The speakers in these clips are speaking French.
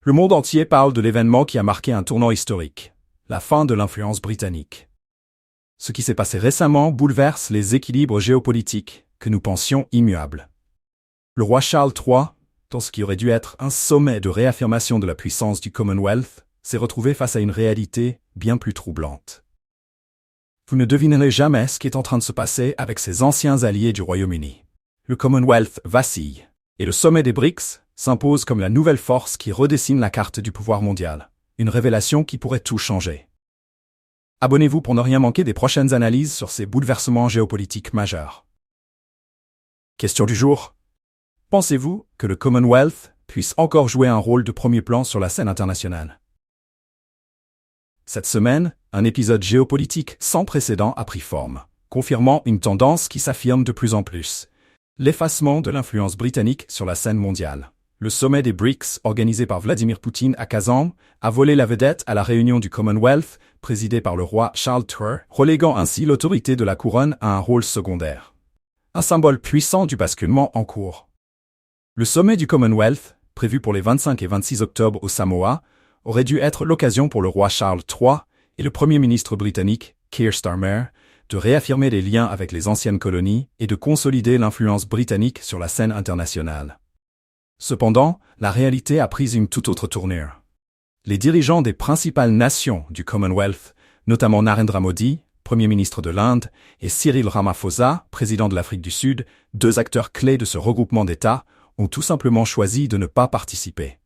Le monde entier parle de l'événement qui a marqué un tournant historique, la fin de l'influence britannique. Ce qui s'est passé récemment bouleverse les équilibres géopolitiques que nous pensions immuables. Le roi Charles III, dans ce qui aurait dû être un sommet de réaffirmation de la puissance du Commonwealth, s'est retrouvé face à une réalité bien plus troublante. Vous ne devinerez jamais ce qui est en train de se passer avec ses anciens alliés du Royaume-Uni. Le Commonwealth vacille, et le sommet des BRICS s'impose comme la nouvelle force qui redessine la carte du pouvoir mondial, une révélation qui pourrait tout changer. Abonnez-vous pour ne rien manquer des prochaines analyses sur ces bouleversements géopolitiques majeurs. Question du jour. Pensez-vous que le Commonwealth puisse encore jouer un rôle de premier plan sur la scène internationale? Cette semaine, un épisode géopolitique sans précédent a pris forme, confirmant une tendance qui s'affirme de plus en plus: l'effacement de l'influence britannique sur la scène mondiale. Le sommet des BRICS, organisé par Vladimir Poutine à Kazan, a volé la vedette à la réunion du Commonwealth, présidée par le roi Charles III, reléguant ainsi l'autorité de la couronne à un rôle secondaire. Un symbole puissant du basculement en cours. Le sommet du Commonwealth, prévu pour les 25 et 26 octobre au Samoa, aurait dû être l'occasion pour le roi Charles III et le Premier ministre britannique, Keir Starmer, de réaffirmer les liens avec les anciennes colonies et de consolider l'influence britannique sur la scène internationale. Cependant, la réalité a pris une toute autre tournure. Les dirigeants des principales nations du Commonwealth, notamment Narendra Modi, Premier ministre de l'Inde, et Cyril Ramaphosa, président de l'Afrique du Sud, deux acteurs clés de ce regroupement d'États, ont tout simplement choisi de ne pas participer.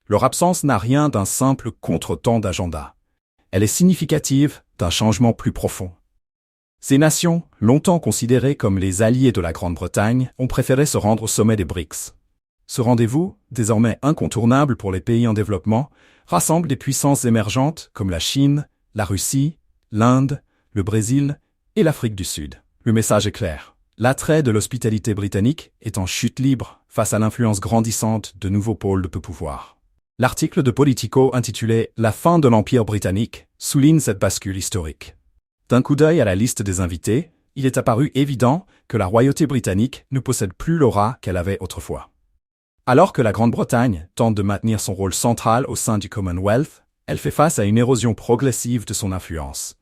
Leur absence n'a rien d'un simple contretemps d'agenda. Elle est significative d'un changement plus profond. Ces nations, longtemps considérées comme les alliés de la Grande-Bretagne, ont préféré se rendre au sommet des BRICS. Ce rendez-vous, désormais incontournable pour les pays en développement, rassemble des puissances émergentes comme la Chine, la Russie, l'Inde, le Brésil et l'Afrique du Sud. Le message est clair. L'attrait de l'hospitalité britannique est en chute libre face à l'influence grandissante de nouveaux pôles de peu pouvoir. L'article de Politico intitulé « La fin de l'Empire britannique » souligne cette bascule historique. D'un coup d'œil à la liste des invités, il est apparu évident que la royauté britannique ne possède plus l'aura qu'elle avait autrefois. Alors que la Grande-Bretagne tente de maintenir son rôle central au sein du Commonwealth, elle fait face à une érosion progressive de son influence,